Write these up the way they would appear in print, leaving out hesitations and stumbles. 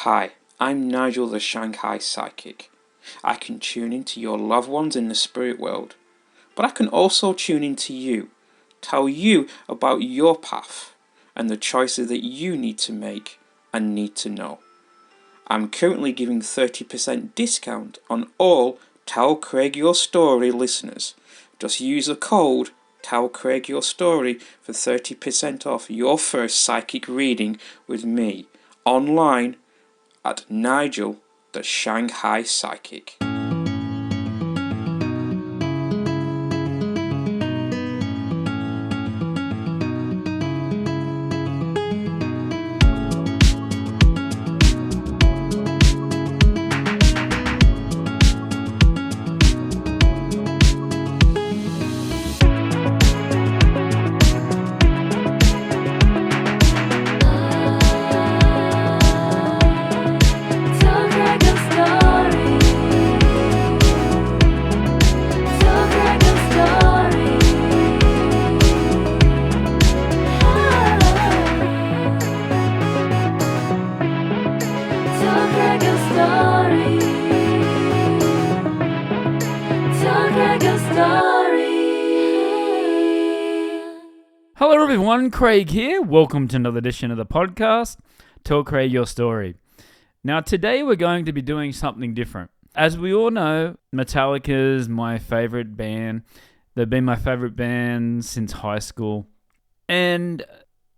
Hi, I'm Nigel the Shanghai Psychic. I can tune into your loved ones in the spirit world, but I can also tune into you, tell you about your path and the choices that you need to make and need to know. I'm currently giving 30% discount on all Tell Craig Your Story listeners. Just use the code Tell Craig Your Story for 30% off your first psychic reading with me online at Nigel the Shanghai Psychic. Hello everyone, Craig here. Welcome to another edition of the podcast, Tell Craig Your Story. Now today we're going to be doing something different. As we all know, Metallica is my favorite band. They've been my favorite band since high school. And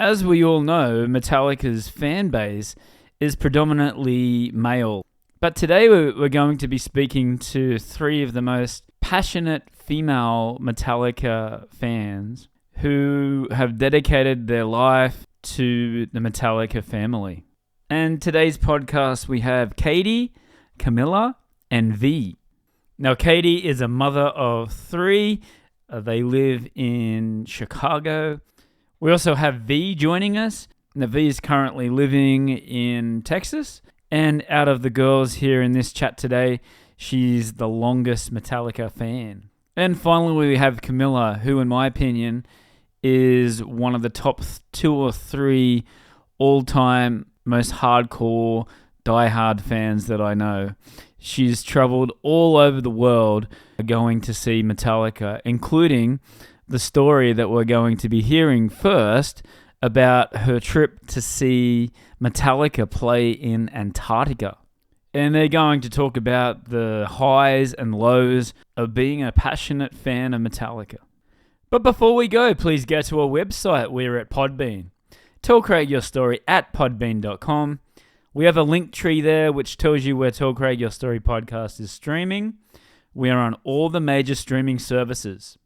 as we all know, Metallica's fan base is predominantly male. But today we're going to be speaking to three of the most passionate female Metallica fans who have dedicated their life to the Metallica family. And today's podcast we have Katy, Camila, and V. Now Katy is a mother of three. They live in Chicago. We also have V joining us. Now V is currently living in Texas. And out of the girls here in this chat today, she's the longest Metallica fan. And finally we have Camila, who in my opinion is one of the top 2 or 3 all-time most hardcore, die-hard fans that I know. She's traveled all over the world going to see Metallica, including the story that we're going to be hearing first about her trip to see Metallica play in Antarctica. And they're going to talk about the highs and lows of being a passionate fan of Metallica. But before we go, please go to our website. We're at Podbean. Tell Craig Your Story at podbean.com. We have a link tree there which tells you where Tell Craig Your Story podcast is streaming. We are on all the major streaming services.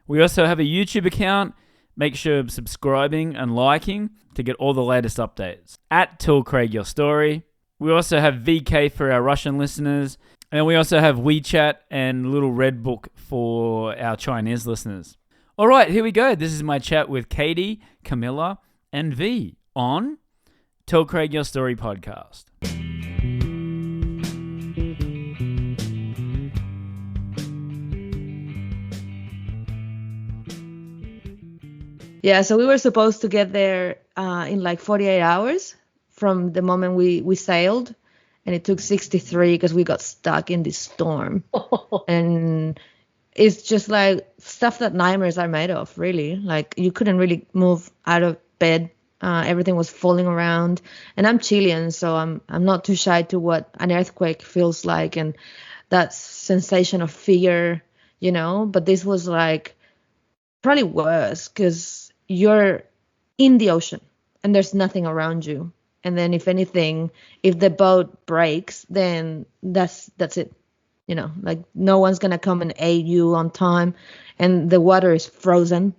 We also have a YouTube account. Make sure you're subscribing and liking to get all the latest updates. At Tell Craig Your Story. We also have VK for our Russian listeners. And we also have WeChat and Little Red Book for our Chinese listeners. All right, here we go. This is my chat with Katy, Camila, and V on Tell Craig Your Story podcast. Yeah, so we were supposed to get there in like 48 hours from the moment we sailed, and it took 63 because we got stuck in this storm. And it's just like stuff that nightmares are made of, really. Like you couldn't really move out of bed. Everything was falling around. And I'm Chilean, so I'm not too shy to what an earthquake feels like and that sensation of fear, you know. But this was like probably worse because you're in the ocean and there's nothing around you. And then if anything, if the boat breaks, then that's it. You know, like no one's going to come and aid you on time, and the water is frozen.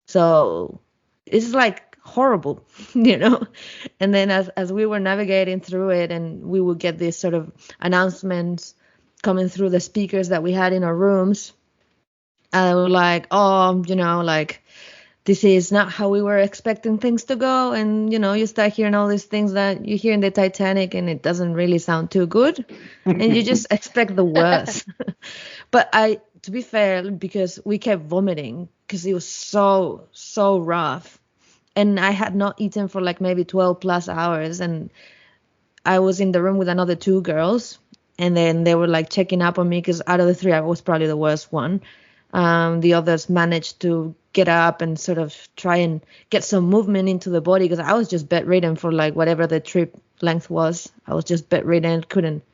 So it's like horrible, you know. And then as we were navigating through it, and we would get these sort of announcements coming through the speakers that we had in our rooms, and we were like, oh, you know, like this is not how we were expecting things to go. And, you know, you start hearing all these things that you hear in the Titanic and it doesn't really sound too good. And you just expect the worst. But to be fair, because we kept vomiting because it was so rough. And I had not eaten for like maybe 12 plus hours. And I was in the room with another two girls, and then they were like checking up on me because out of the three, I was probably the worst one. The others managed to get up and sort of try and get some movement into the body because I was just bedridden for like whatever the trip length was. I was just bedridden, couldn't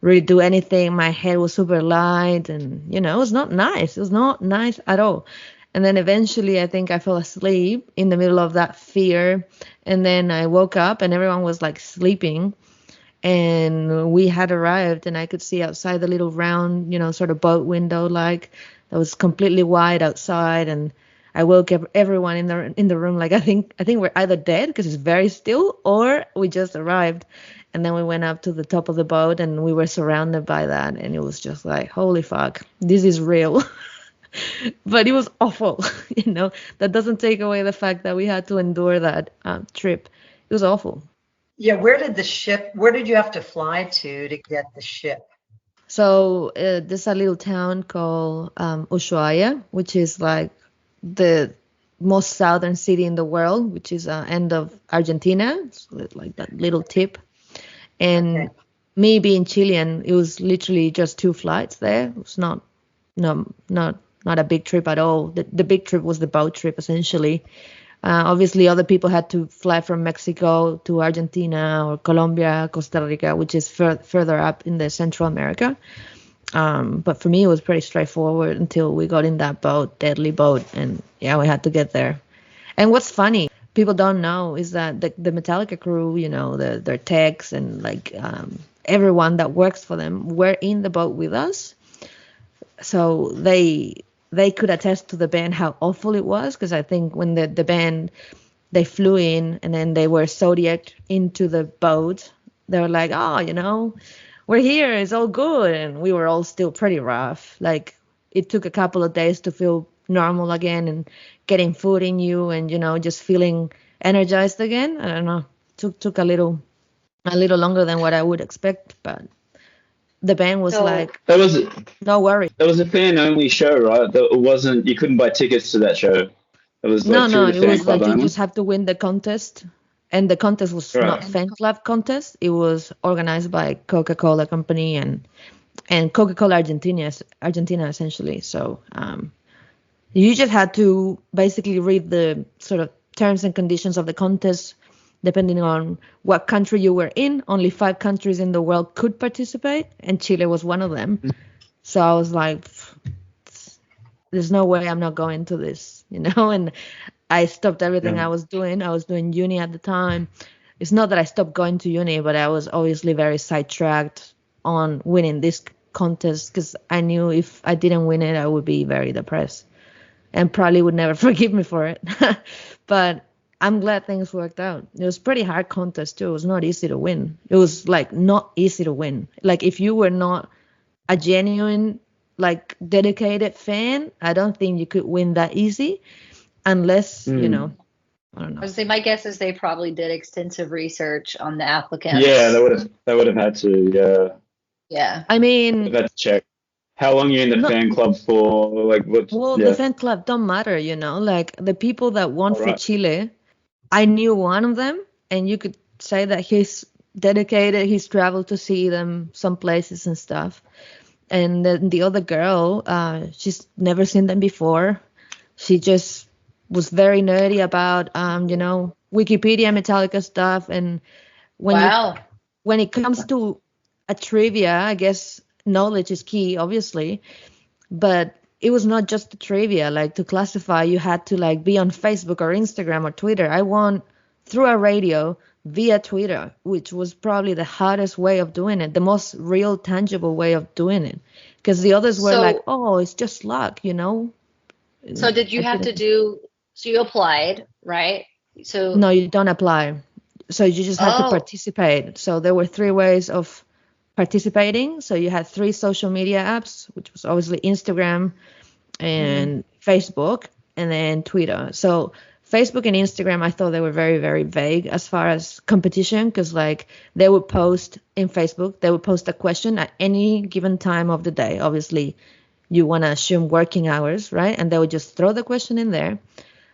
really do anything. My head was super light, and it was not nice. It was not nice at all. And then eventually, I think I fell asleep in the middle of that fear. And then I woke up, and everyone was like sleeping. And we had arrived, and I could see outside the little round, sort of boat window, like that was completely wide outside. And I woke up everyone in the room, like I think we're either dead because it's very still, or we just arrived. And then we went up to the top of the boat, and we were surrounded by that, and it was just like, holy fuck, this is real. But it was awful. That doesn't take away the fact that we had to endure that trip. It was awful. Yeah, where did you have to fly to get the ship? So there's a little town called Ushuaia, which is like the most southern city in the world, which is end of Argentina. It's like that little tip. And me being Chilean, it was literally just 2 flights there. It was not a big trip at all. The big trip was the boat trip, essentially. Obviously, other people had to fly from Mexico to Argentina or Colombia, Costa Rica, which is further up in the Central America. But for me, it was pretty straightforward until we got in that boat, deadly boat, and yeah, we had to get there. And what's funny, people don't know, is that the Metallica crew, their techs and like everyone that works for them were in the boat with us. So they could attest to the band how awful it was, because I think when the band, they flew in and then they were zodiaced into the boat, they were like, oh, we're here, it's all good. And we were all still pretty rough. Like it took a couple of days to feel normal again and getting food in you and, just feeling energized again. I don't know. Took a little longer than what I would expect, but the band was like, that was no worry. That was a fan only show, right? It wasn't. You couldn't buy tickets to that show. It was like No, through the it fan was club like you only. just have to win the contest, and the contest was Right. not fan club contest. It was organized by Coca-Cola company and Coca-Cola Argentina essentially. So you just had to basically read the sort of terms and conditions of the contest. Depending on what country you were in, only 5 countries in the world could participate, and Chile was one of them. So I was like, there's no way I'm not going to this, and I stopped everything I was doing. I was doing uni at the time. It's not that I stopped going to uni, but I was obviously very sidetracked on winning this contest because I knew if I didn't win it, I would be very depressed and probably would never forgive me for it. But I'm glad things worked out. It was pretty hard contest too. It was not easy to win. It was like not easy to win. Like if you were not a genuine, like dedicated fan, I don't think you could win that easy unless, I don't know. I would say my guess is they probably did extensive research on the applicants. Yeah, they would have had to. Yeah. Yeah. I mean, They've had to check how long you're in the fan club for. Like what? well, the fan club don't matter, like the people that won for Right. Chile, I knew one of them, and you could say that he's dedicated. He's traveled to see them some places and stuff. And then the other girl, she's never seen them before. She just was very nerdy about, Wikipedia, Metallica stuff. And when it comes to a trivia, I guess knowledge is key, obviously. But it was not just the trivia. Like to classify, you had to like be on Facebook or Instagram or Twitter. I won through a radio via Twitter, which was probably the hardest way of doing it, the most real, tangible way of doing it. Because the others were like, oh, it's just luck, So did you have to do, so you applied, right? So no, you don't apply. So you just have to participate. So there were 3 ways of participating. So you had 3 social media apps, which was obviously Instagram and Facebook and then Twitter. So Facebook and Instagram, I thought they were very, very vague as far as competition, because like they would post in Facebook, they would post a question at any given time of the day. Obviously, you want to assume working hours, right? And they would just throw the question in there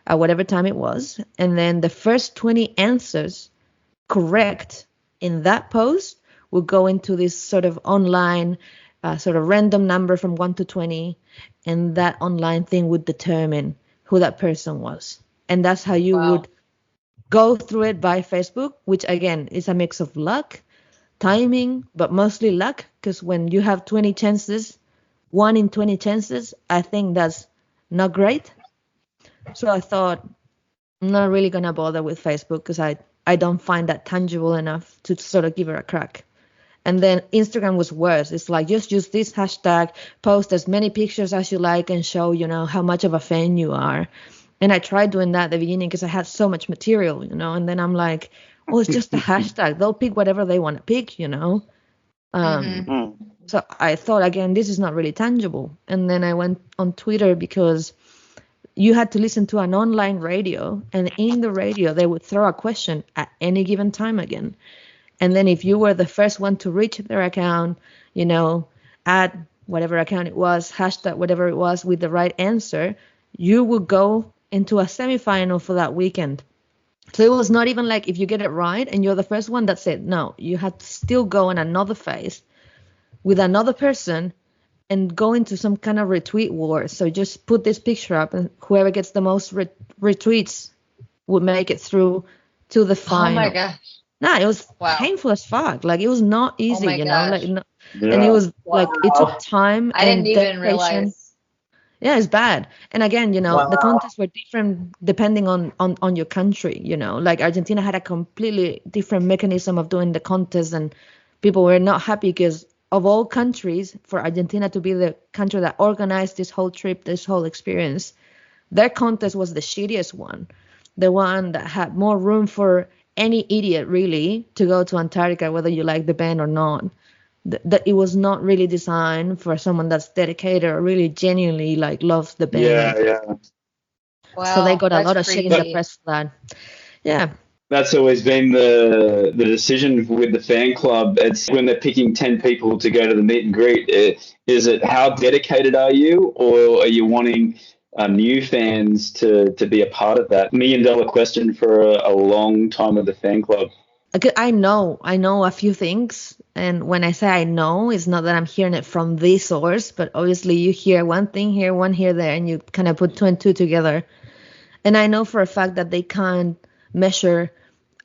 at whatever time it was. And then the first 20 answers correct in that post would go into this sort of online, sort of random number from 1 to 20, and that online thing would determine who that person was. And that's how you would go through it by Facebook, which again is a mix of luck, timing, but mostly luck, because when you have 20 chances, 1 in 20 chances, I think that's not great. So I thought, I'm not really going to bother with Facebook because I don't find that tangible enough to sort of give it a crack. And then Instagram was worse. It's like, just use this hashtag, post as many pictures as you like, and show, how much of a fan you are. And I tried doing that at the beginning because I had so much material, and then I'm like, oh, it's just a hashtag. They'll pick whatever they want to pick, So I thought, again, this is not really tangible. And then I went on Twitter because you had to listen to an online radio, and in the radio, they would throw a question at any given time again. And then if you were the first one to reach their account, add whatever account it was, hashtag whatever it was with the right answer, you would go into a semifinal for that weekend. So it was not even like if you get it right and you're the first one, that's it. No, you had to still go in another phase with another person and go into some kind of retweet war. So just put this picture up, and whoever gets the most retweets would make it through to the final. Oh my gosh. No, it was painful as fuck. Like, it was not easy, my gosh. and it was like, it took time. I didn't even realize. Yeah, it's bad. And again, the contests were different depending on your country, like Argentina had a completely different mechanism of doing the contest, and people were not happy because of all countries, for Argentina to be the country that organized this whole trip, this whole experience, their contest was the shittiest one. The one that had more room for any idiot really to go to Antarctica, whether you like the band or not. That it was not really designed for someone that's dedicated or really genuinely loves the band. Yeah. Wow, so they got a lot of shit in the press for that. Yeah. That's always been the decision with the fan club. It's when they're picking 10 people to go to the meet and greet. Is it how dedicated are you, or are you wanting new fans to be a part of that? $1 million question for a long time with the fan club. I know a few things, and when I say I know, it's not that I'm hearing it from the source, but obviously you hear one thing here, one here, there, and you kind of put 2 and 2 together. And I know for a fact that they can't measure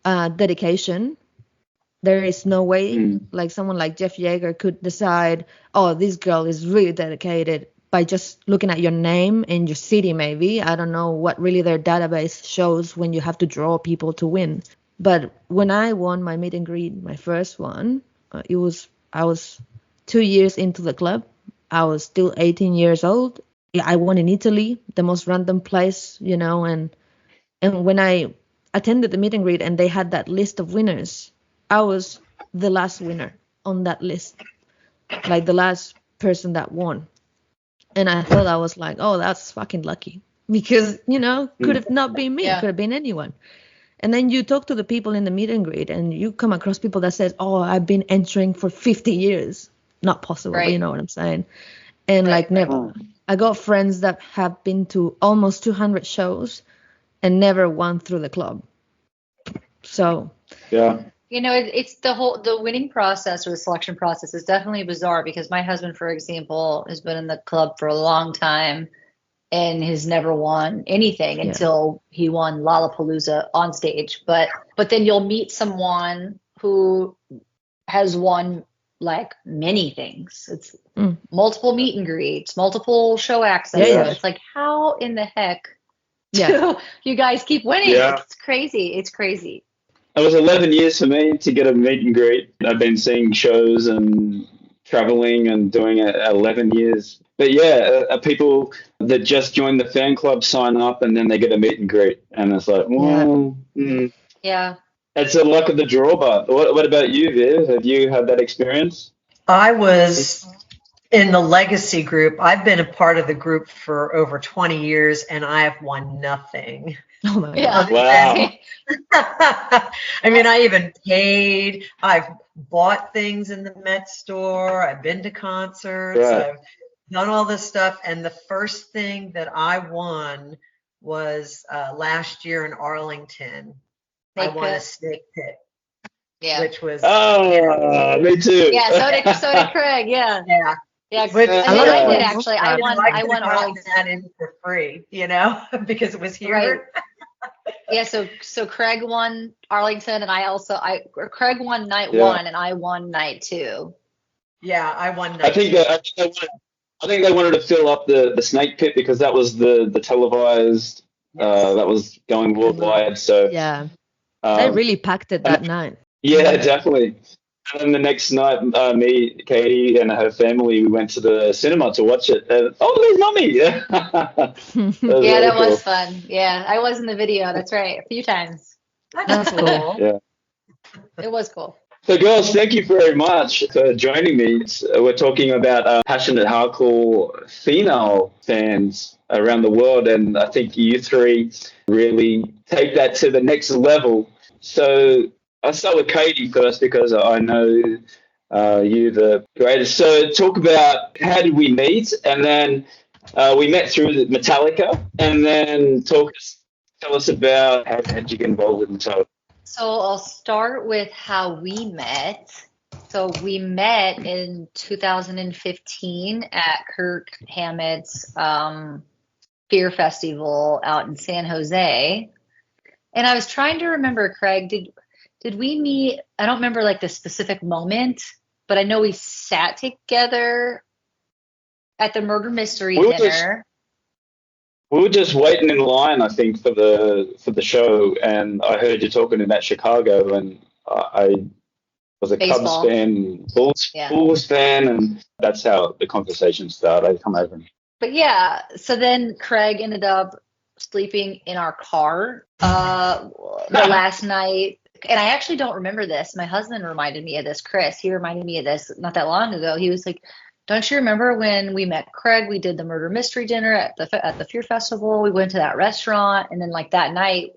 dedication. There is no way like someone like Jeff Yeager could decide, oh, this girl is really dedicated by just looking at your name and your city maybe. I don't know what really their database shows when you have to draw people to win. But when I won my meet and greet, my first one, I was 2 years into the club. I was still 18 years old. I won in Italy, the most random place, and when I attended the meet and greet and they had that list of winners, I was the last winner on that list, like the last person that won. And I thought, I was like, oh, that's fucking lucky, because, could have not been me, could have been anyone. And then you talk to the people in the meet and greet, and you come across people that says, oh, I've been entering for 50 years. Not possible, right. But you know what I'm saying? And never. I got friends that have been to almost 200 shows and never won through the club. So. Yeah. It's the winning process, or the selection process, is definitely bizarre, because my husband, for example, has been in the club for a long time and has never won anything until he won Lollapalooza on stage. But then you'll meet someone who has won like many things. It's multiple meet and greets, multiple show access. Yeah. It's like, how in the heck do you guys keep winning? Yeah. It's crazy. It's crazy. It was 11 years for me to get a meet and greet. I've been seeing shows and traveling and doing it 11 years. But people that just join the fan club sign up and then they get a meet and greet. And it's like, Yeah. It's a luck of the draw. But what about you, Viv? Have you had that experience? I was in the legacy group. I've been a part of the group for over 20 years, and I have won nothing. Oh my God. Wow. I mean, I even paid. I've bought things in the Met store. I've been to concerts. Right. I've done all this stuff. And the first thing that I won was last year in Arlington. I won a snake pit. Yeah. which was me too. Yeah, so did Craig. Yeah. yeah. Yeah, Which I lot of did fun. actually. I won Arlington. that in for free, because it was here. Right. Yeah, so Craig won Arlington, and Craig won night Yeah. 1, and I won night 2. Yeah, I won I night think two. I think they wanted to fill up the snake pit because that was the televised Yes. that was going worldwide. So Yeah, they um, really packed it that night. yeah, definitely. And then the next night, me, Katie, and her family, we went to the cinema to watch it. And, there's Mummy! Yeah, Yeah, that cool. was fun. Yeah, I was in the video. That's right, a few times. That's cool. Yeah. It was cool. So, girls, thank you very much for joining me. We're talking about passionate hardcore female fans around the world, and I think you three really take that to the next level. So, I'll start with Katie first because I know you the greatest. So, talk about how did we meet, and then we met through Metallica, and then tell us about how did you get involved with Metallica. So I'll start with how we met. So we met in 2015 at Kirk Hammett's Fear Festival out in San Jose. And I was trying to remember, Craig, did we meet? I don't remember like the specific moment, but I know we sat together at the murder mystery dinner. We were just waiting in line, I think, for the show, and I heard you talking about Chicago, and I was a Baseball. Cubs fan, Bulls fan, and that's how the conversation started. I come over. But yeah, so then Craig ended up sleeping in our car the last night. And I actually don't remember this. My husband reminded me of this, Chris. He reminded me of this not that long ago. He was like, don't you remember when we met Craig? We did the murder mystery dinner at the Fear Festival. We went to that restaurant. And then like that night,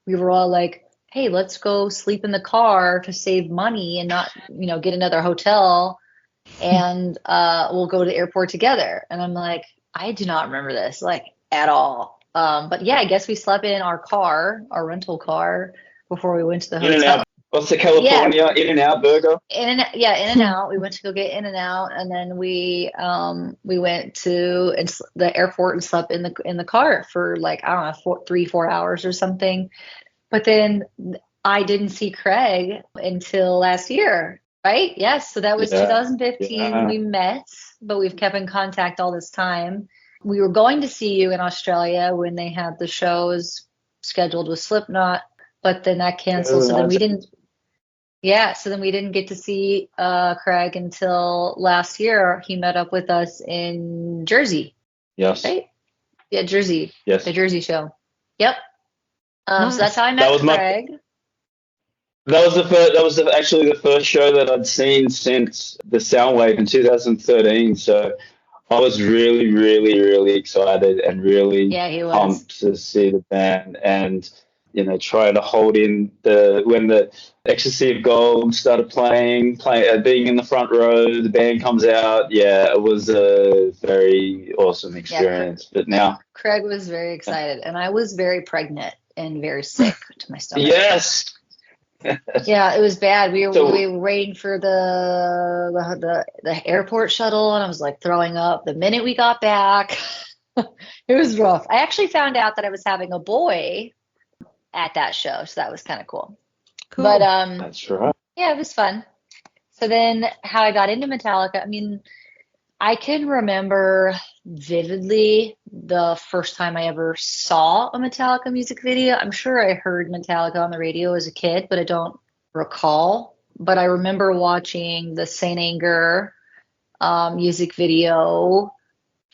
we were all like, hey, let's go sleep in the car to save money and not, get another hotel. And we'll go to the airport together. And I'm like, I do not remember this like at all. But yeah, I guess we slept in our car, our rental car, before we went to the hotel. What's the California In-N-Out burger? In-N-Out. We went to go get In-N-Out, and then we went to the airport and slept in the car for like, I don't know, 3-4 hours or something. But then I didn't see Craig until last year, right? Yes. So that was 2015. Yeah. We met, but we've kept in contact all this time. We were going to see you in Australia when they had the shows scheduled with Slipknot, but then that canceled. So then we didn't. Yeah, so then we didn't get to see Craig until last year. He met up with us in Jersey. Yes. Right? Yeah, Jersey. Yes. The Jersey show. Yep. Nice. So that's how I met Craig. That was actually the first show that I'd seen since the Soundwave in 2013. So I was really, really, really excited and really pumped to see the band and try to hold in when the Ecstasy of Gold started playing, being in the front row, the band comes out. Yeah, it was a very awesome experience. But now Craig was very excited, and I was very pregnant and very sick to my stomach. Yes. Yeah, it was bad. We were waiting for the airport shuttle, and I was like throwing up the minute we got back. It was rough. I actually found out that I was having a boy at that show, so that was kind of cool. But that's right. Yeah, it was fun. So then how I got into Metallica, I mean, I can remember vividly the first time I ever saw a Metallica music video. I'm sure I heard Metallica on the radio as a kid, but I don't recall. But I remember watching the Saint Anger music video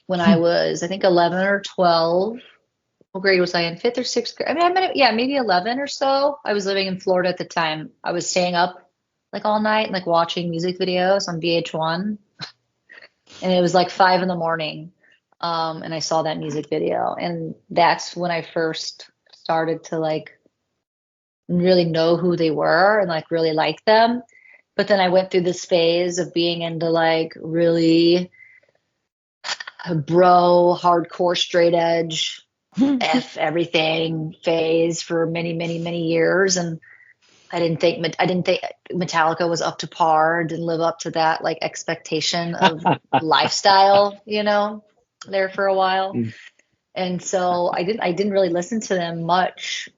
when I was, I think, 11 or 12. What grade was I in? 5th or 6th grade? I mean, maybe 11 or so. I was living in Florida at the time. I was staying up like all night and like watching music videos on VH1. And it was like 5 a.m. And I saw that music video. And that's when I first started to like really know who they were and like really like them. But then I went through this phase of being into like really bro, hardcore, straight edge, F everything phase for many, many, many years. And I didn't think Metallica was up to par, didn't live up to that like expectation of lifestyle, there for a while. Mm. And so I didn't really listen to them much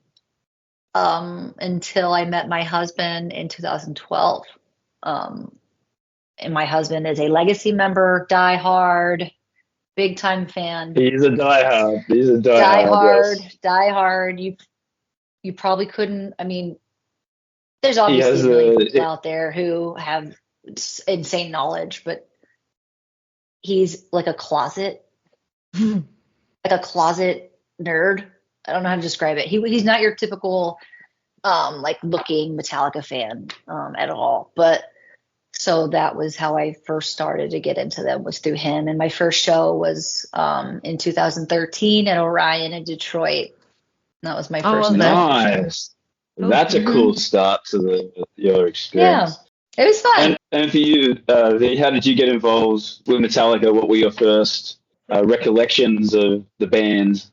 until I met my husband in 2012. And my husband is a Legacy member, diehard, big time fan. He's a diehard. Yes. Diehard. You probably couldn't. I mean, there's obviously a million people out there who have insane knowledge, but he's like a closet nerd. I don't know how to describe it. He's not your typical like looking Metallica fan at all. But so that was how I first started to get into them, was through him. And my first show was in 2013 at Orion in Detroit. That was my first. Nice. That's a cool start to your experience. Yeah, it was fun. And for you, V, how did you get involved with Metallica? What were your first recollections of the band?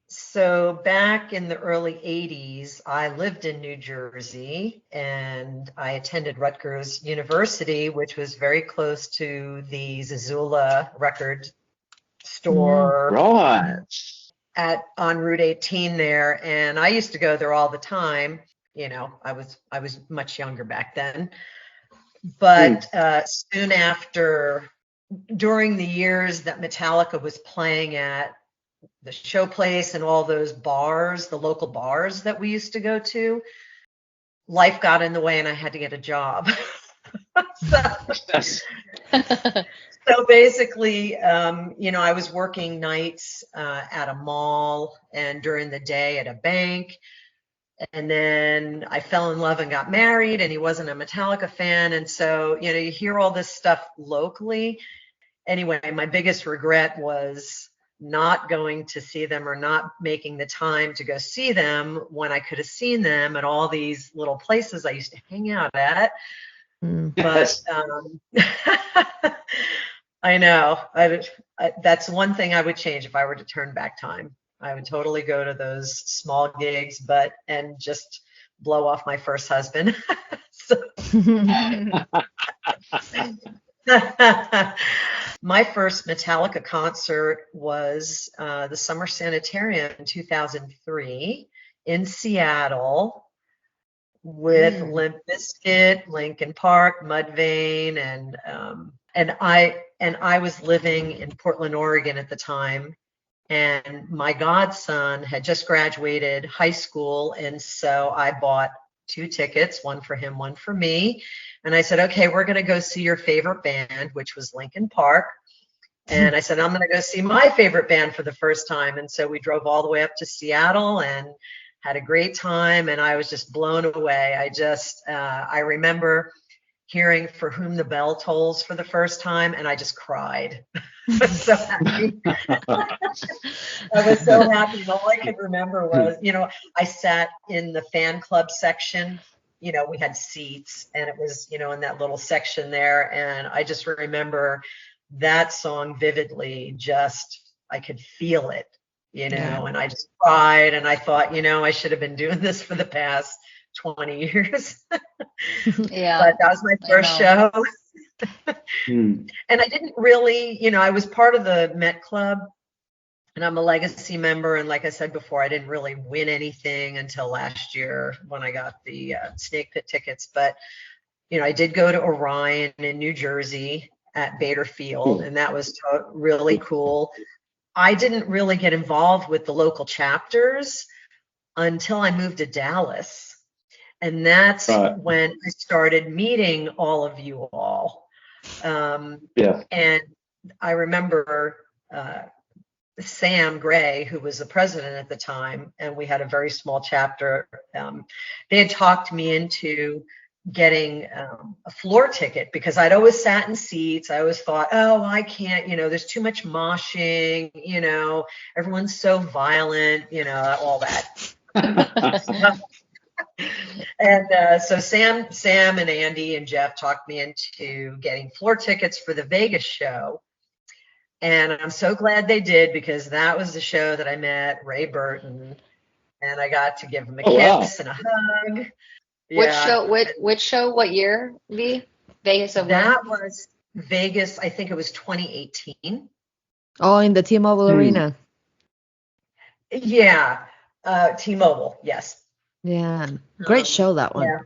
So back in the early 80s, I lived in New Jersey and I attended Rutgers University, which was very close to the Zazula record store. Right. On Route 18 there. And I used to go there all the time. I was much younger back then. But soon after, during the years that Metallica was playing at the Showplace and all those bars, the local bars that we used to go to, life got in the way and I had to get a job. So basically, I was working nights at a mall and during the day at a bank. And then I fell in love and got married, and he wasn't a Metallica fan. And so, you hear all this stuff locally. Anyway, my biggest regret was not going to see them or not making the time to go see them when I could have seen them at all these little places I used to hang out at. But I know that's one thing I would change if I were to turn back time. I would totally go to those small gigs, and just blow off my first husband. My first Metallica concert was the Summer Sanitarium in 2003 in Seattle with Limp Bizkit, Linkin Park, Mudvayne, and I was living in Portland, Oregon at the time. And my godson had just graduated high school. And so I bought 2 tickets, one for him, one for me. And I said, okay, we're going to go see your favorite band, which was Linkin Park. And I said, I'm going to go see my favorite band for the first time. And so we drove all the way up to Seattle and had a great time. And I was just blown away. I remember hearing For Whom the Bell Tolls for the first time, and I just cried. I was so happy. I was so happy. And all I could remember was, I sat in the fan club section. We had seats, and it was, in that little section there. And I just remember that song vividly. I could feel it, and I just cried. And I thought, I should have been doing this for the past 20 years. Yeah. But that was my first show. And I didn't really, I was part of the Met Club, and I'm a Legacy member. And like I said before, I didn't really win anything until last year when I got the Snake Pit tickets. But, I did go to Orion in New Jersey at Bader Field, and that was really cool. I didn't really get involved with the local chapters until I moved to Dallas. And that's when I started meeting all of you all. And I remember Sam Gray, who was the president at the time, and we had a very small chapter. They had talked me into getting a floor ticket because I'd always sat in seats. I always thought, oh, I can't, there's too much moshing, everyone's so violent, all that. And so Sam and Andy and Jeff talked me into getting floor tickets for the Vegas show. And I'm so glad they did, because that was the show that I met Ray Burton, and I got to give him a kiss and a hug. Which Yeah. show? Which show? What year? V? Vegas of when? That was Vegas. I think it was 2018. Oh, in the T-Mobile Arena. Yeah. T-Mobile. Yes. Yeah. Great show, that one. Yeah.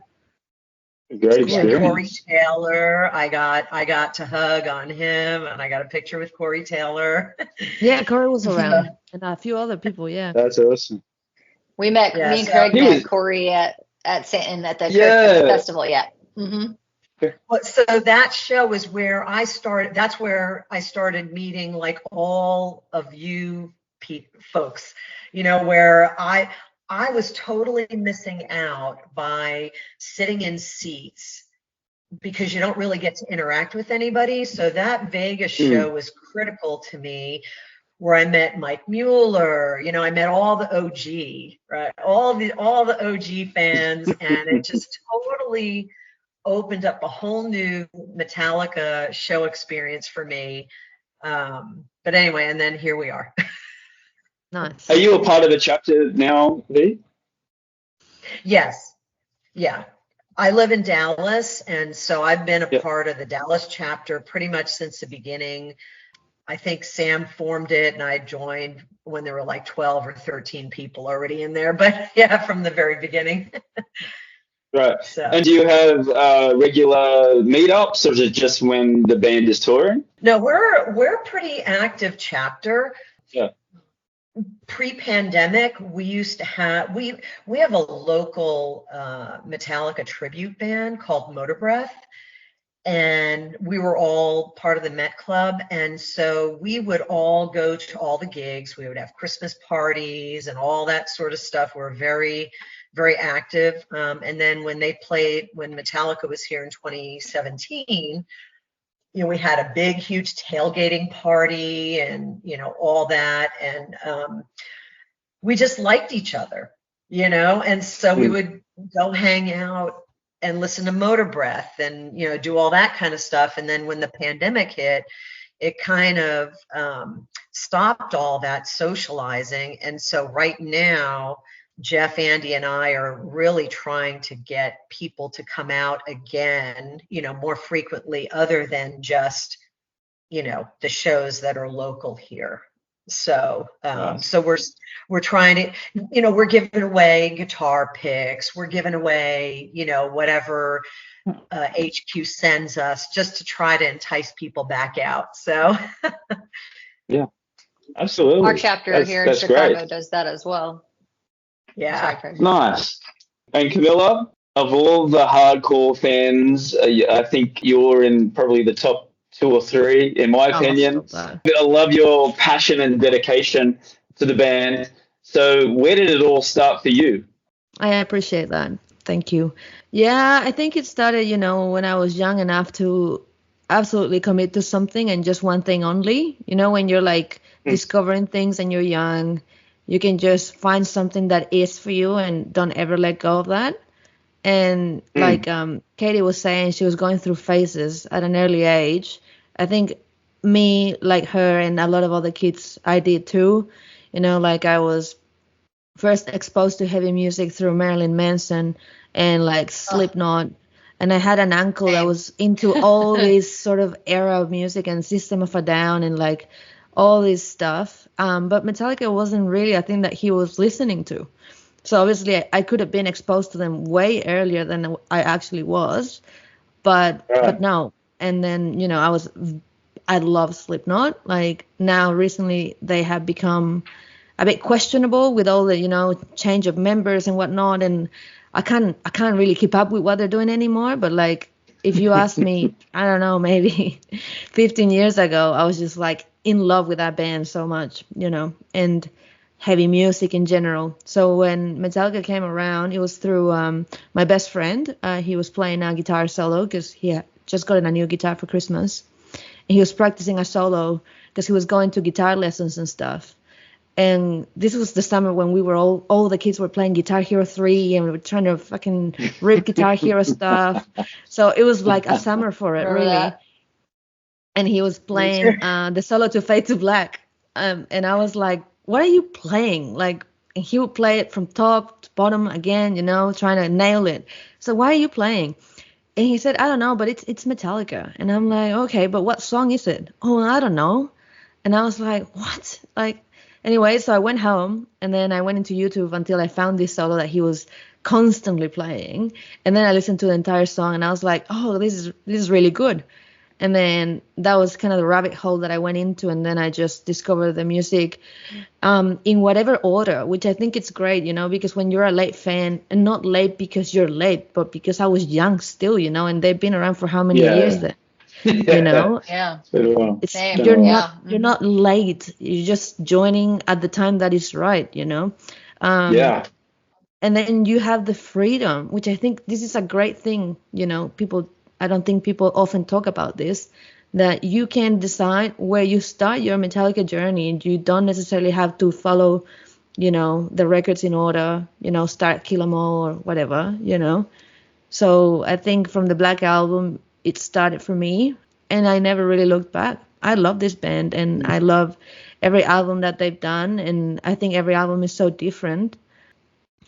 Great Yeah, Corey experience. Taylor. I got to hug on him, and I got a picture with Corey Taylor. Yeah, Corey was around. And a few other people, yeah. That's awesome. We met. Yeah, Me and so- Craig He met was- Corey at the Yeah. festival. Yeah. Mm-hmm. So that show was where I started. That's where I started meeting like all of you folks. You know, where I was totally missing out by sitting in seats because you don't really get to interact with anybody. So that Vegas show was critical to me, where I met Mike Mueller. You know, I met all the OG, right? All the OG fans, and it just totally opened up a whole new Metallica show experience for me. But anyway, and then here we are. Nice. Are you a part of the chapter now, V? Yes. Yeah. I live in Dallas, and so I've been a Yep. part of the Dallas chapter pretty much since the beginning. I think Sam formed it, and I joined when there were like 12 or 13 people already in there. But yeah, from the very beginning. Right. So And do you have regular meetups, or is it just when the band is touring? no, we're a pretty active chapter. Yeah. Pre-pandemic, we used to have we have a local Metallica tribute band called Motor Breath, and we were all part of the Met Club, and so we would all go to all the gigs. We would have Christmas parties and all that sort of stuff. We're very, very active. And then when Metallica was here in 2017, you know, we had a big, huge tailgating party and, you know, all that. And we just liked each other, you know, and so we would go hang out and listen to Motor Breath and, you know, do all that kind of stuff. And then when the pandemic hit, it kind of stopped all that socializing. And so right now, Jeff, Andy, and I are really trying to get people to come out again, you know, more frequently, other than just, you know, the shows that are local here. So, so we're trying to, you know, we're giving away guitar picks, we're giving away, you know, whatever HQ sends us, just to try to entice people back out. So, Yeah, absolutely. Our chapter here in that's Chicago great. does that as well. yeah. Sorry, Craig. Nice. And Camilla, of all the hardcore fans, I think you're in probably the top 2 or 3, in my opinion. Stop I love your passion and dedication to the band. So where did it all start for you? I appreciate that. Thank you. Yeah, I think it started, you know, when I was young enough to absolutely commit to something and just one thing only. You know, when you're like discovering things and you're young, you can just find something that is for you and don't ever let go of that. And like Katy was saying, she was going through phases at an early age. I think me, like her and a lot of other kids, I did too. You know, like I was first exposed to heavy music through Marilyn Manson and like Slipknot. And I had an uncle that was into all this sort of era of music and System of a Down and like all this stuff. But Metallica wasn't really a thing that he was listening to. So obviously I could have been exposed to them way earlier than I actually was, but no. And then, you know, I love Slipknot. Like now recently they have become a bit questionable with all the, you know, change of members and whatnot. And I can't really keep up with what they're doing anymore. But like, if you ask me, I don't know, maybe 15 years ago, I was just like in love with that band so much, you know, and heavy music in general. So when Metallica came around, it was through my best friend. He was playing a guitar solo because he had just gotten a new guitar for Christmas. And he was practicing a solo because he was going to guitar lessons and stuff. And this was the summer when we were all the kids were playing Guitar Hero 3 and we were trying to fucking rip Guitar Hero stuff. So it was like a summer for it, really. That. And he was playing the solo to Fade to Black. And I was like, what are you playing? Like, and he would play it from top to bottom again, trying to nail it. So why are you playing? And he said, I don't know, but it's Metallica. And I'm like, okay, but what song is it? Oh, I don't know. And I was like, what? Like, anyway, so I went home and then I went into YouTube until I found this solo that he was constantly playing. And then I listened to the entire song and I was like, oh, this is really good. And then that was kind of the rabbit hole that I went into. And then I just discovered the music in whatever order, which I think it's great, because when you're a late fan, and not late because you're late, but because I was young still, and they've been around for how many years then? Yeah. It's, Same. you're not late. You're just joining at the time that is right, Yeah. And then you have the freedom, which I think this is a great thing, I don't think people often talk about this, that you can decide where you start your Metallica journey, and you don't necessarily have to follow, the records in order, start Kill 'Em All or whatever, So I think from the Black Album, it started for me, and I never really looked back. I love this band, and I love every album that they've done, and I think every album is so different.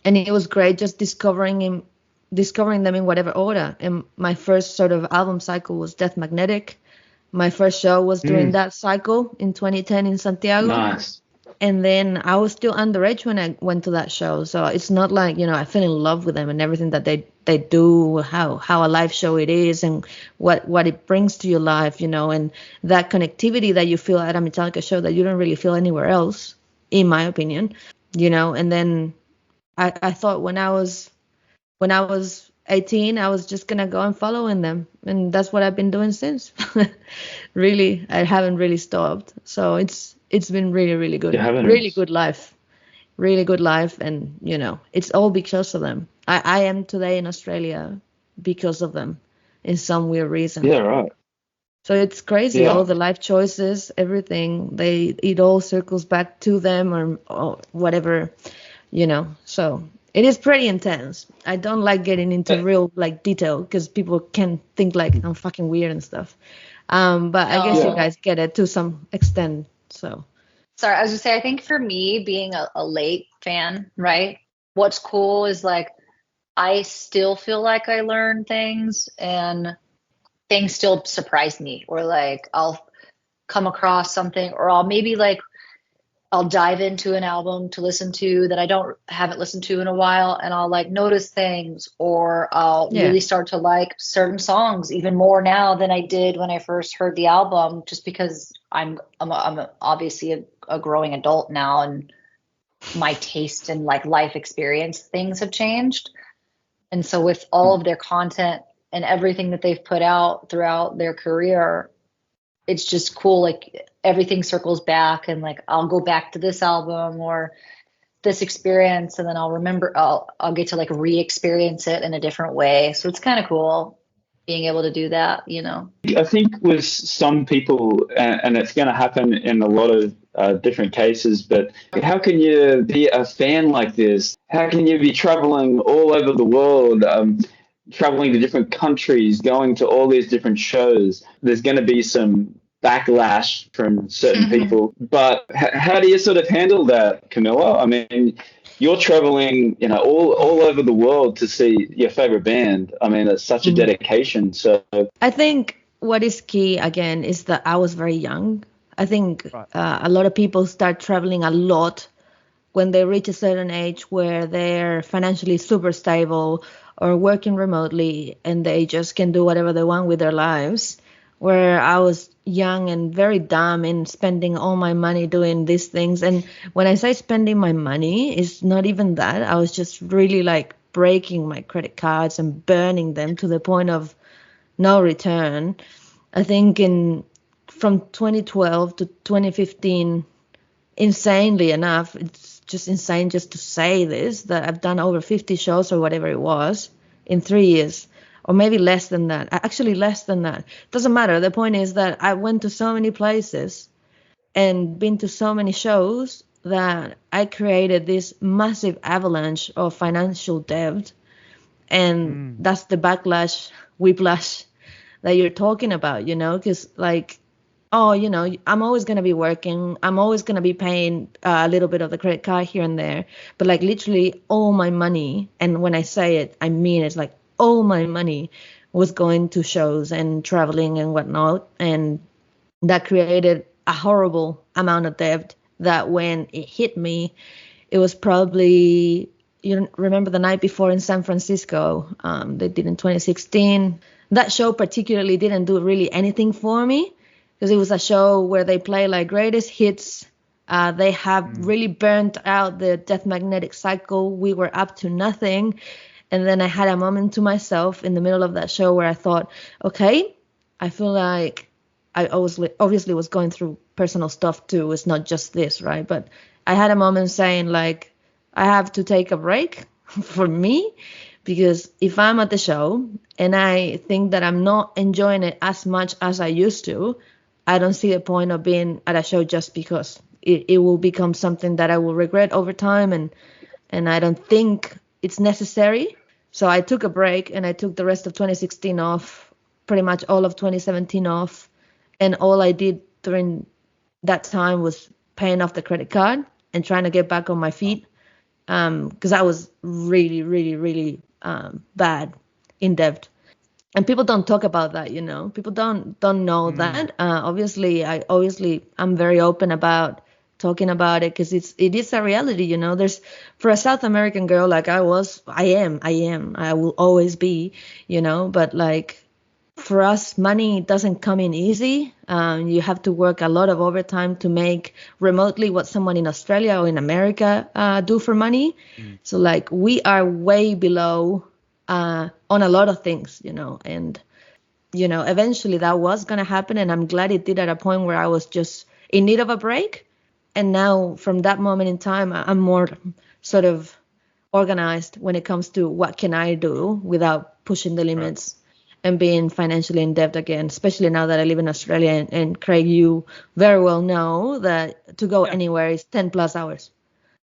And it was great just discovering them in whatever order. And my first sort of album cycle was Death Magnetic. My first show was during that cycle in 2010 in Santiago. Nice. And then I was still underage when I went to that show. So it's not like, I fell in love with them and everything that they do, how a live show it is, and what it brings to your life, and that connectivity that you feel at a Metallica show that you don't really feel anywhere else, in my opinion, And then I thought when I was 18, I was just gonna go and following them, and that's what I've been doing since. Really, I haven't really stopped. So it's been really, really good. Really good life, and it's all because of them. I am today in Australia because of them, in some weird reason. Yeah, right. So it's crazy, all the life choices, everything. It all circles back to them or whatever, So it is pretty intense. I don't like getting into real detail because people can think like I'm fucking weird and stuff. But I guess you guys get it to some extent. So. Sorry, I was gonna say, I think for me, being a late fan, right? What's cool is I still feel like I learn things and things still surprise me, or I'll come across something, or I'll dive into an album to listen to that I haven't listened to in a while, and I'll notice things, or I'll really start to like certain songs even more now than I did when I first heard the album, just because I'm obviously a growing adult now, and my taste and life experience things have changed. And so with all of their content and everything that they've put out throughout their career, it's just cool. Everything circles back, and I'll go back to this album or this experience, and then I'll get to re-experience it in a different way. So it's kind of cool being able to do that, I think with some people, and it's going to happen in a lot of different cases, but how can you be a fan like this? How can you be traveling all over the world, traveling to different countries, going to all these different shows? There's going to be some backlash from certain people, but how do you sort of handle that, Camila? I mean, you're traveling, all over the world to see your favorite band. I mean, it's such a dedication. So I think what is key again is that I was very young. I think a lot of people start traveling a lot when they reach a certain age where they're financially super stable or working remotely, and they just can do whatever they want with their lives. Where I was young and very dumb and spending all my money doing these things. And when I say spending my money, it's not even that. I was just really breaking my credit cards and burning them to the point of no return. I think from 2012 to 2015, insanely enough, it's just insane just to say this, that I've done over 50 shows or whatever it was in 3 years. Or maybe less than that. Actually, less than that. Doesn't matter. The point is that I went to so many places and been to so many shows that I created this massive avalanche of financial debt. And that's the whiplash that you're talking about, because oh, I'm always going to be working. I'm always going to be paying a little bit of the credit card here and there. But like literally all my money, and when I say it, I mean it's like all my money was going to shows and traveling and whatnot. And that created a horrible amount of debt that when it hit me, it was probably, you remember the night before in San Francisco, they did in 2016. That show particularly didn't do really anything for me because it was a show where they play like greatest hits. They have really burnt out the Death Magnetic Cycle. We were up to nothing. And then I had a moment to myself in the middle of that show where I thought, okay, I feel like I obviously was going through personal stuff too. It's not just this, right? But I had a moment saying like, I have to take a break for me, because if I'm at the show and I think that I'm not enjoying it as much as I used to, I don't see the point of being at a show just because it will become something that I will regret over time. And I don't think it's necessary. So I took a break and I took the rest of 2016 off, pretty much all of 2017 off. And all I did during that time was paying off the credit card and trying to get back on my feet. Because I was really, really, really bad in debt. And people don't talk about that, People don't know that. Obviously, I'm very open about talking about it because it is a reality, There's, for a South American girl like I will always be, But like for us, money doesn't come in easy. You have to work a lot of overtime to make remotely what someone in Australia or in America do for money. So like we are way below on a lot of things, and, eventually that was going to happen. And I'm glad it did at a point where I was just in need of a break. And now from that moment in time, I'm more sort of organized when it comes to what can I do without pushing the limits. Right. And being financially in debt again, especially now that I live in Australia. And Craig, you very well know that to go anywhere is 10 plus hours.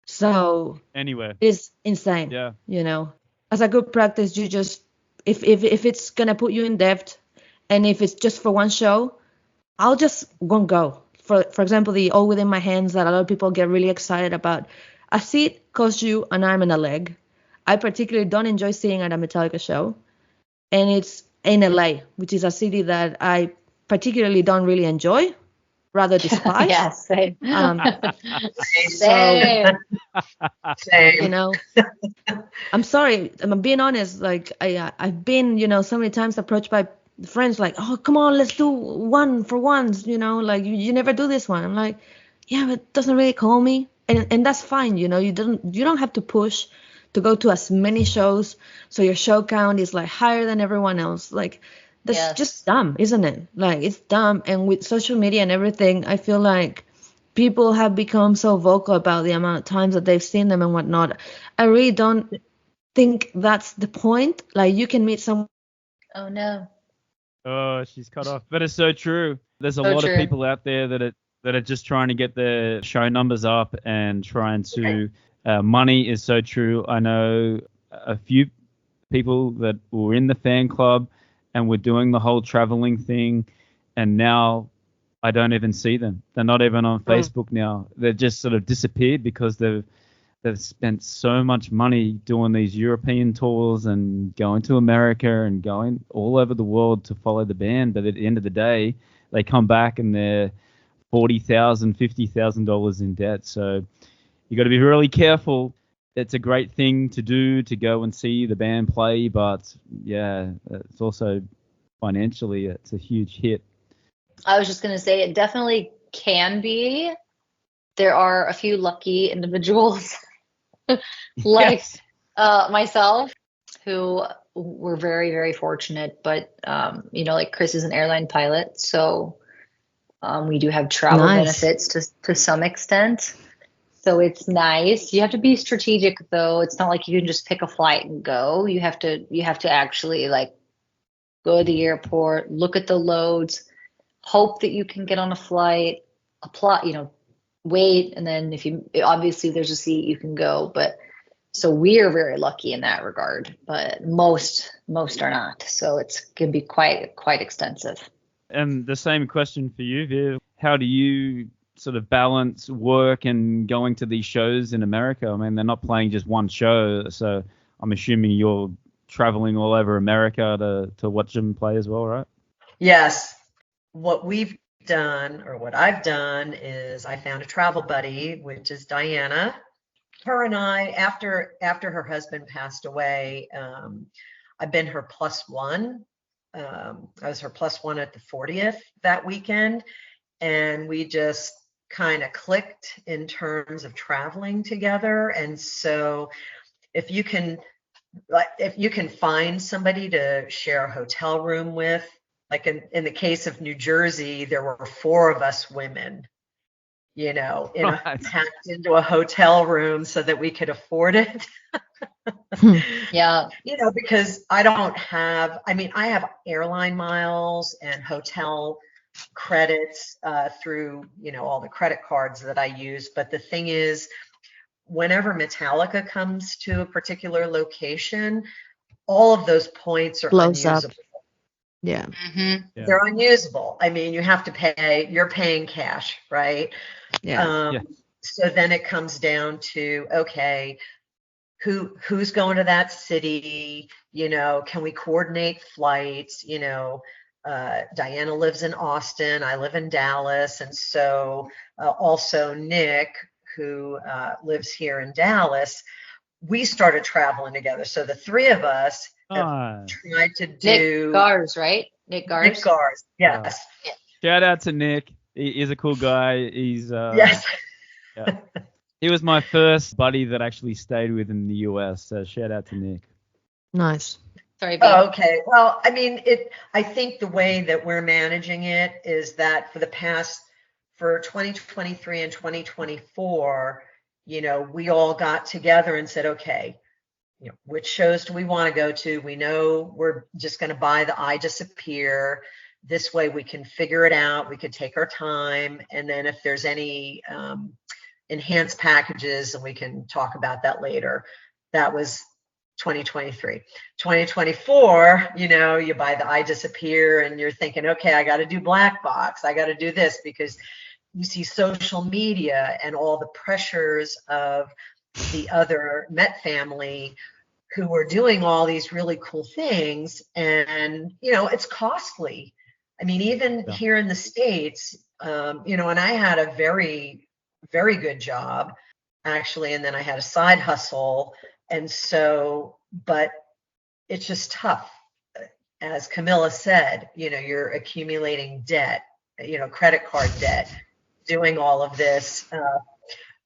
So anywhere it's insane. Yeah. As a good practice, you just, if it's going to put you in debt and if it's just for one show, I'll just won't go. For example, the All Within My Hands that a lot of people get really excited about. A seat costs you an arm and a leg. I particularly don't enjoy seeing at a Metallica show. And it's in LA, which is a city that I particularly don't really enjoy, rather despise. Yes, same. Same. I'm sorry, I'm being honest. Like I've been, so many times approached by friends like, oh, come on, let's do one for once, like you never do this one. I'm like, yeah, but it doesn't really call me, and that's fine. You don't have to push to go to as many shows so your show count is like higher than everyone else. Like that's just dumb, isn't it? Like it's dumb. And with social media and everything, I feel like people have become so vocal about the amount of times that they've seen them and whatnot. I really don't think that's the point. Like you can meet someone. Oh no. Oh, she's cut off. But it's so true. There's a lot of people out there that are just trying to get their show numbers up and trying to money is so true. I know a few people that were in the fan club and were doing the whole traveling thing, and now I don't even see them. They're not even on Facebook now. They've just sort of disappeared because they've spent so much money doing these European tours and going to America and going all over the world to follow the band. But at the end of the day, they come back and they're $40,000, $50,000 in debt. So you got to be really careful. It's a great thing to do to go and see the band play, but yeah, it's also financially it's a huge hit. I was just going to say it definitely can be. There are a few lucky individuals like myself who were very, very fortunate, but like Chris is an airline pilot, so we do have travel benefits to some extent. So it's nice. You have to be strategic though. It's not like you can just pick a flight and go. You have to actually like go to the airport, look at the loads, hope that you can get on a flight, apply, wait, and then if obviously there's a seat, you can go. But so we are very lucky in that regard, but most are not. So it can be quite extensive. And the same question for you, Viv. How do you sort of balance work and going to these shows in America? I mean, they're not playing just one show, so I'm assuming you're traveling all over America to watch them play as well, right? Yes. What we've done, or what I've done, is I found a travel buddy, which is Diana. Her and I, after her husband passed away, I've been her plus one. I was her plus one at the 40th that weekend, and we just kind of clicked in terms of traveling together. And so if you can find somebody to share a hotel room with, like in the case of New Jersey, there were 4 of us women, packed into a hotel room so that we could afford it. Yeah. Because I have airline miles and hotel credits through, all the credit cards that I use. But the thing is, whenever Metallica comes to a particular location, all of those points are Blows up. unusable. Yeah. Mm-hmm. Yeah. They're unusable. I mean, you have to pay, you're paying cash, right? Yeah. So then it comes down to, okay, who's going to that city? Can we coordinate flights? Diana lives in Austin, I live in Dallas. And so also Nick, who lives here in Dallas, we started traveling together. So the 3 of us have tried to do Nick Gars, right? Nick Gars. Nick Gars, yes. Shout out to Nick. He's a cool guy. He's Yes. Yeah. He was my first buddy that actually stayed with in the US. So shout out to Nick. Nice. Sorry, babe. Oh, okay. Well, I mean, I think the way that we're managing it is that for 2023 and 2024, we all got together and said, okay, which shows do we want to go to? We know we're just going to buy the I Disappear. This way we can figure it out. We could take our time. And then if there's any enhanced packages, and we can talk about that later. That was 2023. 2024, you buy the I Disappear and you're thinking, okay, I got to do Black Box. I got to do this, because you see social media and all the pressures of the other Met family who are doing all these really cool things. And, it's costly. I mean, even here in the States, and I had a very, very good job, actually. And then I had a side hustle. And so, but it's just tough. As Camila said, you're accumulating debt, credit card debt, doing all of this.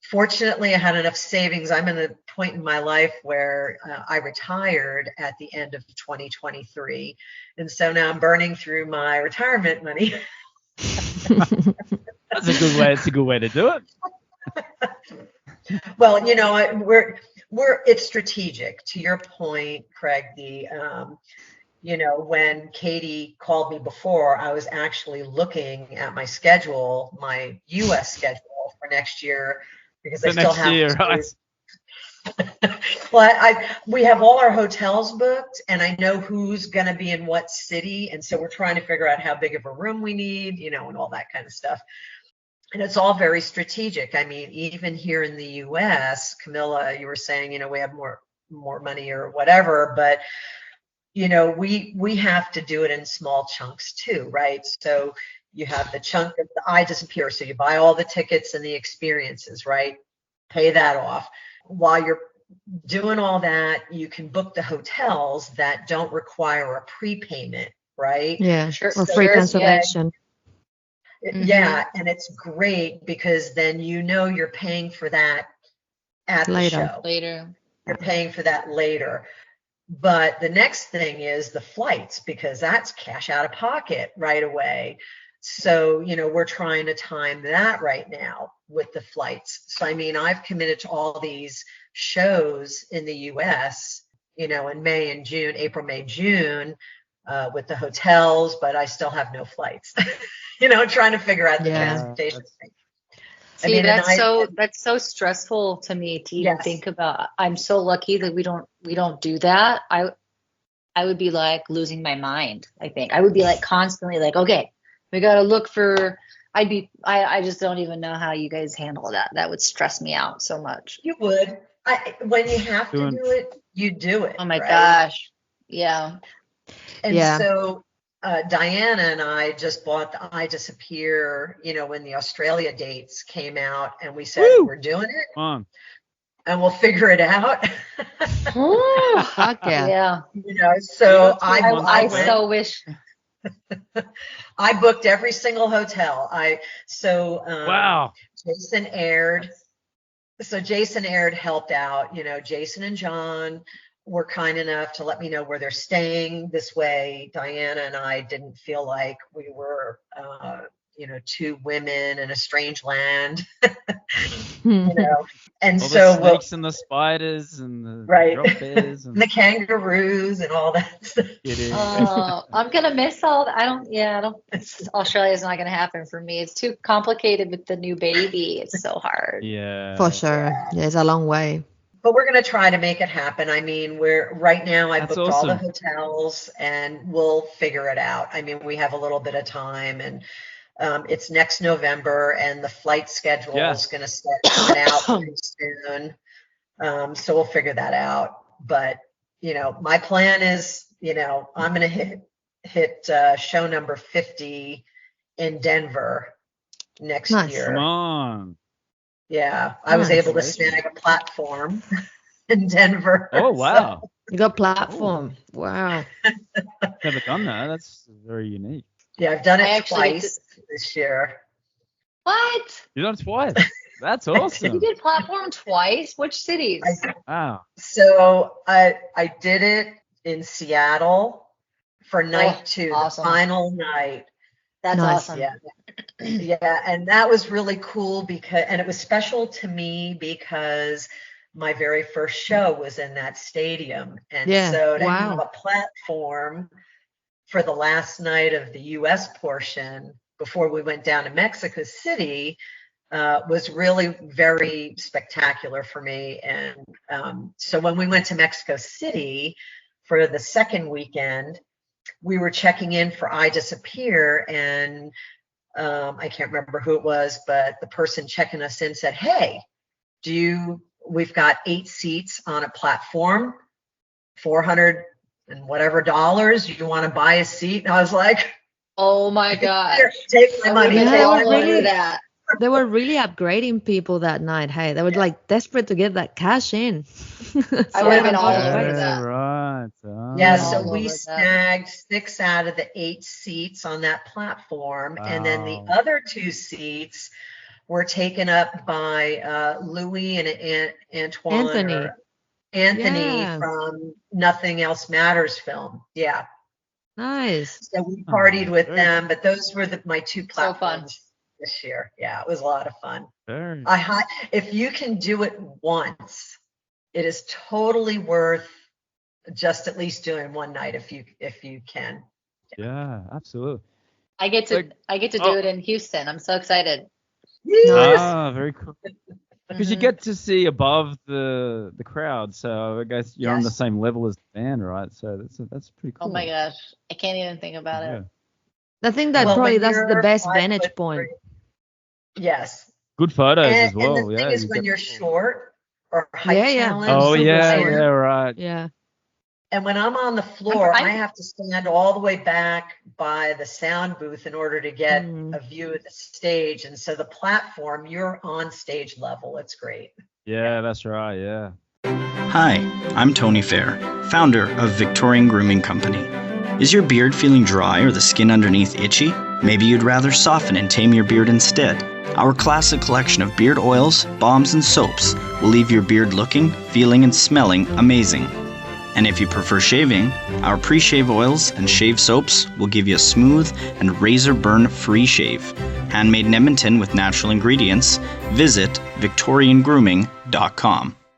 Fortunately, I had enough savings. I'm in a point in my life where I retired at the end of 2023. And so now I'm burning through my retirement money. That's a good way. It's a good way to do it. Well, it's strategic. To your point, Craig, when Katy called me before, I was actually looking at my schedule, my U.S. schedule for next year, because I still have right? Well, we have all our hotels booked, and I know who's going to be in what city, and so we're trying to figure out how big of a room we need, and all that kind of stuff. And it's all very strategic. I mean, even here in the U.S., Camila, you were saying, we have more money or whatever, but we have to do it in small chunks too, right? So you have the chunk of the I Disappear. So you buy all the tickets and the experiences, right? Pay that off. While you're doing all that, you can book the hotels that don't require a prepayment, right? Yeah, Sure. or free cancellation. Yeah, and it's great because then you're paying for that at the show. Later. You're paying for that later. But the next thing is the flights, because that's cash out of pocket right away. So, we're trying to time that right now with the flights. So, I mean, I've committed to all these shows in the US, in May and June, April, May, June, with the hotels, but I still have no flights, trying to figure out the transportation thing. See, that's so stressful to me to even think about. I'm so lucky that we don't do that. I would be like losing my mind. I think I would be like constantly like, okay, We got to look for. I just don't even know how you guys handle that. That would stress me out so much. You would. When you have to do it, you do it. Oh my right? gosh. Yeah. And so Diana and I just bought the I Disappear, when the Australia dates came out, and we said, we're doing it. And we'll figure it out. Fuck yeah. Yeah. So I so wish. I booked every single hotel. Wow. Jason Aird. So Jason Aird helped out. Jason and John were kind enough to let me know where they're staying. This way, Diana and I didn't feel like we were, two women in a strange land. And all so the snakes and the spiders and the drop bears and the kangaroos and all that stuff. I'm gonna miss all that. Australia's not gonna happen for me. It's too complicated with the new baby. It's so hard. Yeah. For sure. Yeah, it's a long way. But we're going to try to make it happen. I mean, right now I booked all the awesome. hotels, and we'll figure it out. I mean, we have a little bit of time, and it's next November, and the flight schedule is going to set out pretty soon. So we'll figure that out. But, my plan is, I'm going to hit show number 50 in Denver next year. Come on. Yeah, I was able to snag a platform in Denver. Oh, wow. So. You got platform. Wow. Never done that. That's very unique. Yeah, I've done it twice this year. What? You've done it twice. That's awesome. You did platform twice? Which cities? Wow. So I did it in Seattle for night 2, awesome. The final night. That's awesome. Yeah. Yeah, and that was really cool and it was special to me because my very first show was in that stadium. And so to have a platform for the last night of the US portion before we went down to Mexico City was really very spectacular for me. And so when we went to Mexico City for the second weekend, we were checking in for I Disappear, and I can't remember who it was, but the person checking us in said, hey, we've got 8 seats on a platform, $400 and whatever dollars. You want to buy a seat? And I was like, oh my God. Take my money. They were really upgrading people that night. Hey, they were like desperate to get that cash in. I would have been all over that. Right. Yeah, so we snagged 6 out of the 8 seats on that platform. Wow. And then the other 2 seats were taken up by Louis and Antoine. Anthony from Nothing Else Matters film. Yeah. Nice. So we partied with them, but those were my 2 platforms. So fun. This year. Yeah, it was a lot of fun. Very. If you can do it once, it is totally worth just at least doing one night if you can. Yeah, absolutely. I get to do it in Houston. I'm so excited. Yes. Very cool. Because you get to see above the crowd, so I guess you're on the same level as the band, right? So that's pretty cool. Oh my gosh, I can't even think about it. I think that probably that's the best vantage point. Yes. Good photos as well. And the thing is, when you're short or height challenged. Oh yeah, right. Yeah. And when I'm on the floor, I have to stand all the way back by the sound booth in order to get a view of the stage. And so the platform, you're on stage level. It's great. Yeah, that's right. Yeah. Hi, I'm Tony Fair, founder of Victorian Grooming Company. Is your beard feeling dry or the skin underneath itchy? Maybe you'd rather soften and tame your beard instead. Our classic collection of beard oils, balms, and soaps will leave your beard looking, feeling, and smelling amazing. And if you prefer shaving, our pre-shave oils and shave soaps will give you a smooth and razor burn-free shave. Handmade in Edmonton with natural ingredients. Visit victoriangrooming.com.